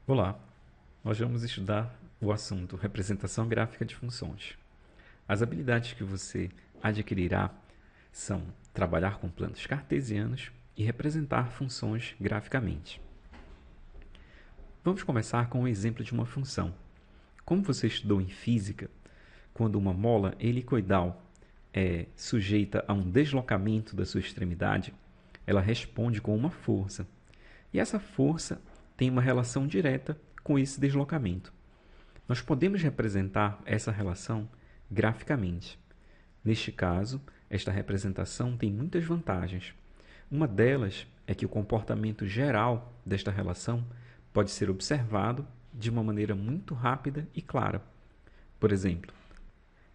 Olá, nós vamos estudar o assunto representação gráfica de funções. As habilidades que você adquirirá são trabalhar com planos cartesianos e representar funções graficamente. Vamos começar com um exemplo de uma função. Como você estudou em física, quando uma mola helicoidal é sujeita a um deslocamento da sua extremidade, ela responde com uma força. E essa força tem uma relação direta com esse deslocamento. Nós podemos representar essa relação graficamente. Neste caso, esta representação tem muitas vantagens. Uma delas é que o comportamento geral desta relação pode ser observado de uma maneira muito rápida e clara. Por exemplo,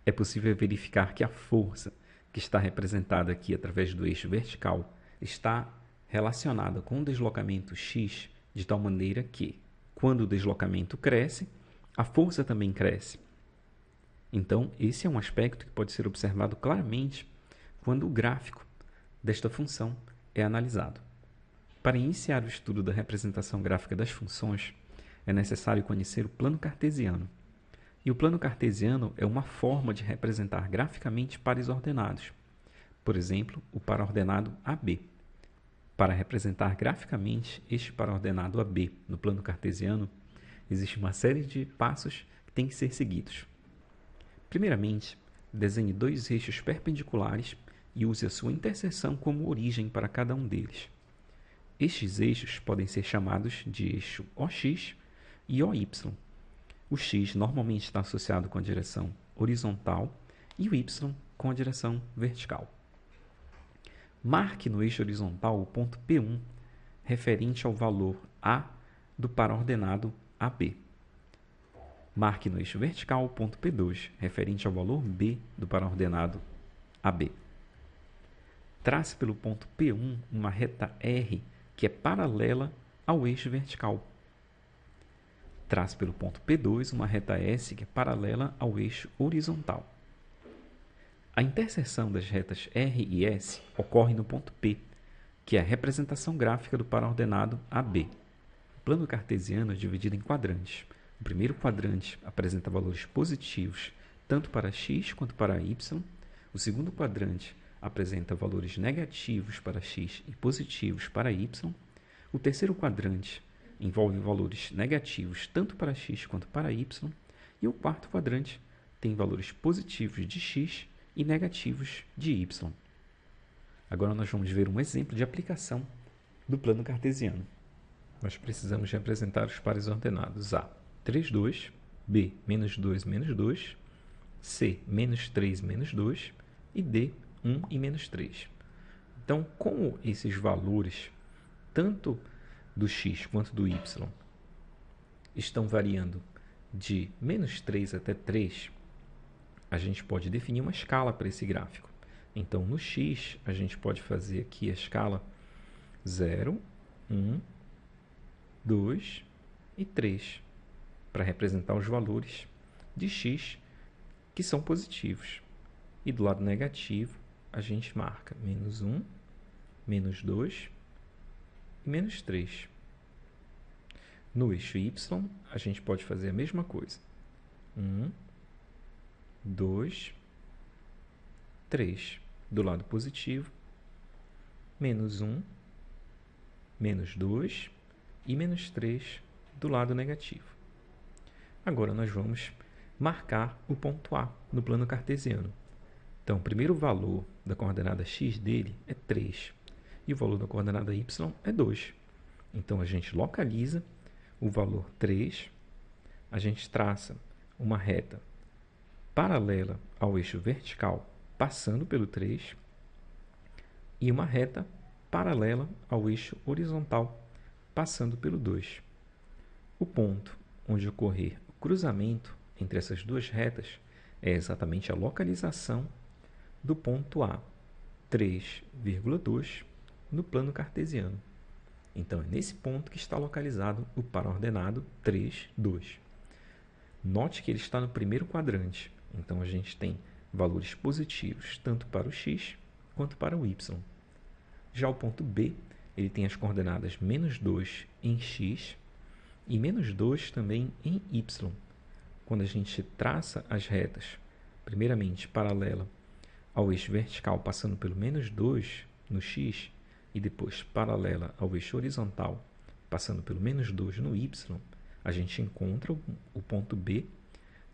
é possível verificar que a força que está representada aqui através do eixo vertical está relacionada com o deslocamento x de tal maneira que, quando o deslocamento cresce, a força também cresce. Então, esse é um aspecto que pode ser observado claramente quando o gráfico desta função é analisado. Para iniciar o estudo da representação gráfica das funções, é necessário conhecer o plano cartesiano. E o plano cartesiano é uma forma de representar graficamente pares ordenados. Por exemplo, o par ordenado AB. Para representar graficamente este par ordenado AB no plano cartesiano, existe uma série de passos que têm que ser seguidos. Primeiramente, desenhe dois eixos perpendiculares e use a sua interseção como origem para cada um deles. Estes eixos podem ser chamados de eixo OX e OY. O x normalmente está associado com a direção horizontal e o y com a direção vertical. Marque no eixo horizontal o ponto P1, referente ao valor A do par ordenado AB. Marque no eixo vertical o ponto P2, referente ao valor B do par ordenado AB. Trace pelo ponto P1 uma reta R que é paralela ao eixo vertical. Trace pelo ponto P2 uma reta S que é paralela ao eixo horizontal. A interseção das retas R e S ocorre no ponto P, que é a representação gráfica do par ordenado AB. O plano cartesiano é dividido em quadrantes. O primeiro quadrante apresenta valores positivos tanto para x quanto para y. O segundo quadrante apresenta valores negativos para x e positivos para y. O terceiro quadrante envolve valores negativos tanto para x quanto para y. E o quarto quadrante tem valores positivos de x e negativos de y. Agora nós vamos ver um exemplo de aplicação do plano cartesiano. Nós precisamos representar os pares ordenados A, 3, 2, B, menos 2, menos 2, C, menos 3, menos 2 e D, 1 e menos 3. Então, como esses valores, tanto do x quanto do y, estão variando de menos 3 até 3, a gente pode definir uma escala para esse gráfico. Então, no x, a gente pode fazer aqui a escala 0, 1, 2 e 3, para representar os valores de x que são positivos. E do lado negativo, a gente marca menos 1, menos 2 e menos 3. No eixo y, a gente pode fazer a mesma coisa. 1, 2, 3. Do lado positivo, menos 1, menos 2 e menos 3 do lado negativo. Agora nós vamos marcar o ponto A no plano cartesiano. Então, o primeiro valor da coordenada x dele é 3 e o valor da coordenada y é 2. Então, a gente localiza o valor 3, a gente traça uma reta paralela ao eixo vertical, passando pelo 3, e uma reta paralela ao eixo horizontal, passando pelo 2. O ponto onde ocorrer o cruzamento entre essas duas retas é exatamente a localização do ponto A, 3,2, no plano cartesiano. Então, é nesse ponto que está localizado o par ordenado 3, 2. Note que ele está no primeiro quadrante. Então, a gente tem valores positivos tanto para o x quanto para o y. Já o ponto B, ele tem as coordenadas menos 2 em x e menos 2 também em y. Quando a gente traça as retas, primeiramente paralela ao eixo vertical, passando pelo menos 2 no x, e depois paralela ao eixo horizontal, passando pelo menos 2 no y, a gente encontra o ponto B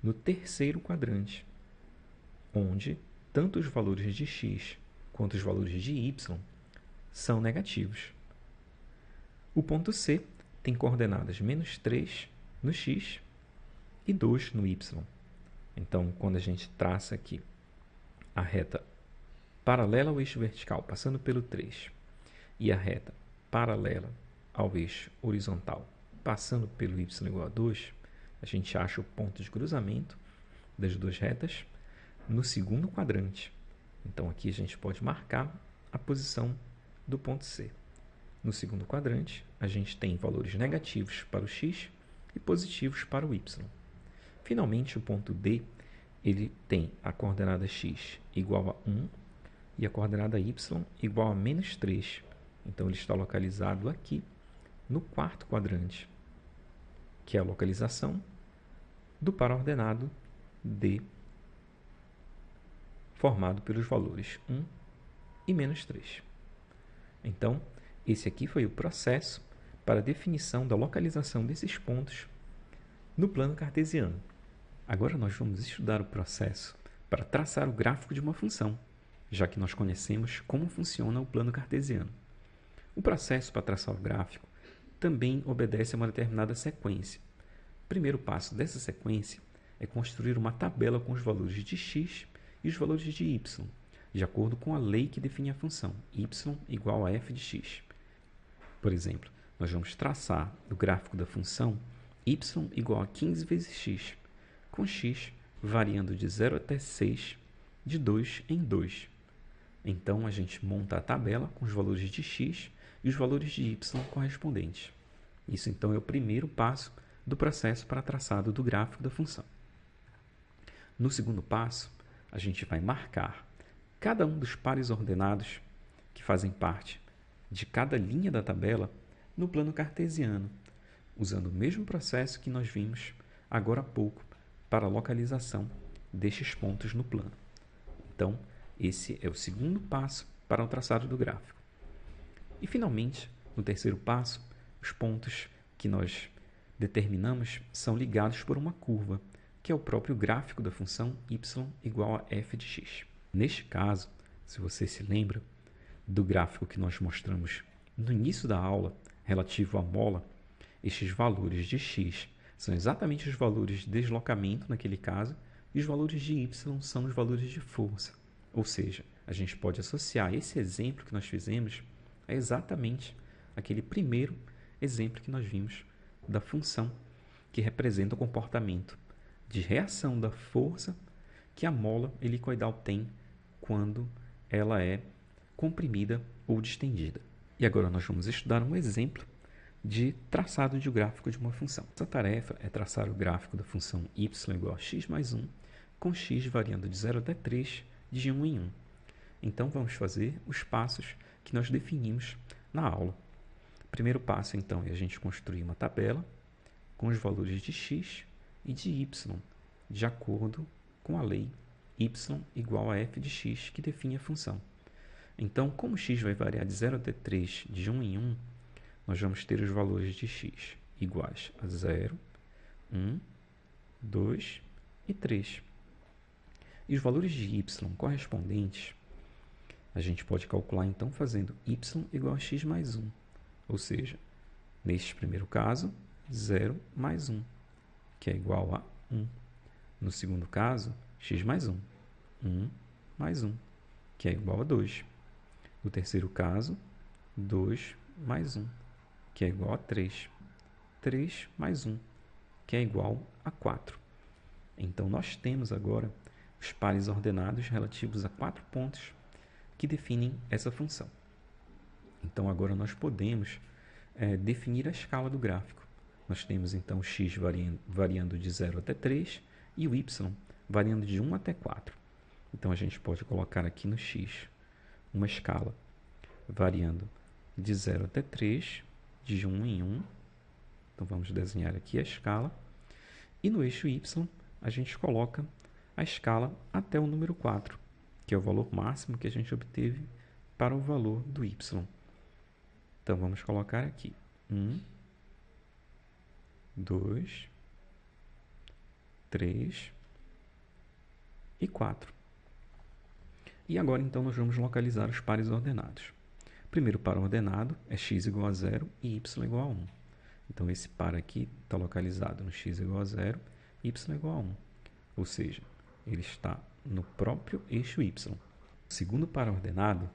no terceiro quadrante, onde tanto os valores de x quanto os valores de y são negativos. O ponto C tem coordenadas menos 3 no x e 2 no y. Então, quando a gente traça aqui a reta paralela ao eixo vertical, passando pelo 3, e a reta paralela ao eixo horizontal, passando pelo y igual a 2, a gente acha o ponto de cruzamento das duas retas no segundo quadrante. Então, aqui a gente pode marcar a posição do ponto C. No segundo quadrante, a gente tem valores negativos para o x e positivos para o y. Finalmente, o ponto D ele tem a coordenada x igual a 1 e a coordenada y igual a menos 3. Então, ele está localizado aqui no quarto quadrante, que é a localização do paraordenado D, formado pelos valores 1 e menos 3. Então, esse aqui foi o processo para a definição da localização desses pontos no plano cartesiano. Agora nós vamos estudar o processo para traçar o gráfico de uma função, já que nós conhecemos como funciona o plano cartesiano. O processo para traçar o gráfico também obedece a uma determinada sequência. O primeiro passo dessa sequência é construir uma tabela com os valores de x e os valores de y, de acordo com a lei que define a função, y igual a f de x. Por exemplo, nós vamos traçar o gráfico da função y igual a 15 vezes x, com x variando de 0 até 6, de 2 em 2. Então, a gente monta a tabela com os valores de x e os valores de y correspondentes. Isso, então, é o primeiro passo do processo para traçado do gráfico da função. No segundo passo, a gente vai marcar cada um dos pares ordenados que fazem parte de cada linha da tabela no plano cartesiano, usando o mesmo processo que nós vimos agora há pouco para a localização destes pontos no plano. Então, esse é o segundo passo para o traçado do gráfico. E, finalmente, no terceiro passo, os pontos que nós determinamos são ligados por uma curva, que é o próprio gráfico da função y igual a f de x. Neste caso, se você se lembra do gráfico que nós mostramos no início da aula, relativo à mola, estes valores de x são exatamente os valores de deslocamento naquele caso, e os valores de y são os valores de força. Ou seja, a gente pode associar esse exemplo que nós fizemos a exatamente aquele primeiro exemplo que nós vimos da função que representa o comportamento de reação da força que a mola helicoidal tem quando ela é comprimida ou distendida. E agora nós vamos estudar um exemplo de traçado de gráfico de uma função. Essa tarefa é traçar o gráfico da função y igual a x mais 1, com x variando de 0 até 3, de 1 em 1. Então, vamos fazer os passos que nós definimos na aula. O primeiro passo, então, é a gente construir uma tabela com os valores de x e de y, de acordo com a lei y igual a f de x, que define a função. Então, como x vai variar de 0 até 3, de 1 em 1, nós vamos ter os valores de x iguais a 0, 1, 2 e 3. E os valores de y correspondentes, a gente pode calcular então fazendo y igual a x mais 1. Ou seja, neste primeiro caso, 0 mais 1, que é igual a 1. No segundo caso, x mais 1. 1 mais 1, que é igual a 2. No terceiro caso, 2 mais 1, que é igual a 3. 3 mais 1, que é igual a 4. Então, nós temos agora os pares ordenados relativos a 4 pontos que definem essa função. Então, agora nós podemos definir a escala do gráfico. Nós temos, então, x variando de 0 até 3 e o y variando de 1 até 4. Então, a gente pode colocar aqui no x uma escala variando de 0 até 3, de 1 em 1, Então, vamos desenhar aqui a escala. E no eixo Y, a gente coloca a escala até o número 4, que é o valor máximo que a gente obteve para o valor do Y. Então, vamos colocar aqui 1, 2, 3 e 4. E agora, então, nós vamos localizar os pares ordenados. O primeiro par ordenado é x igual a 0 e y igual a 1. Então, esse par aqui está localizado no x igual a 0 e y igual a 1. Ou seja, ele está no próprio eixo y. O segundo par ordenado,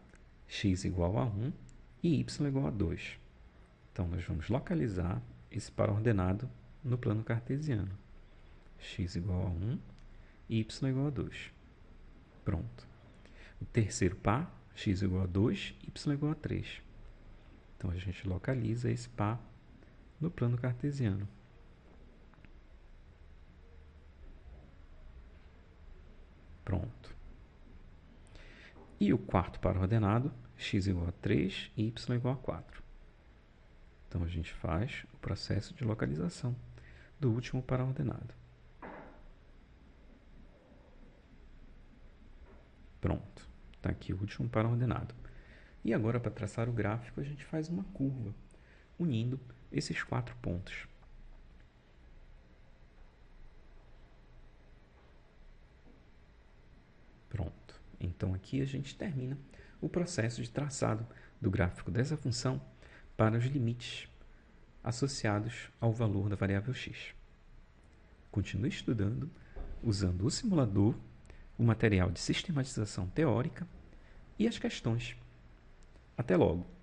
x igual a 1 e y igual a 2. Então, nós vamos localizar esse par ordenado no plano cartesiano. X igual a 1 e y igual a 2. Pronto. O terceiro par, x igual a 2, y igual a 3. Então, a gente localiza esse par no plano cartesiano. Pronto. E o quarto par ordenado, x igual a 3 e y igual a 4. Então, a gente faz o processo de localização do último par ordenado. Pronto. Está aqui o último par ordenado. E agora, para traçar o gráfico, a gente faz uma curva, unindo esses 4 pontos. Pronto. Então, aqui a gente termina o processo de traçado do gráfico dessa função para os limites associados ao valor da variável x. Continue estudando, usando o simulador, o material de sistematização teórica e as questões. Até logo!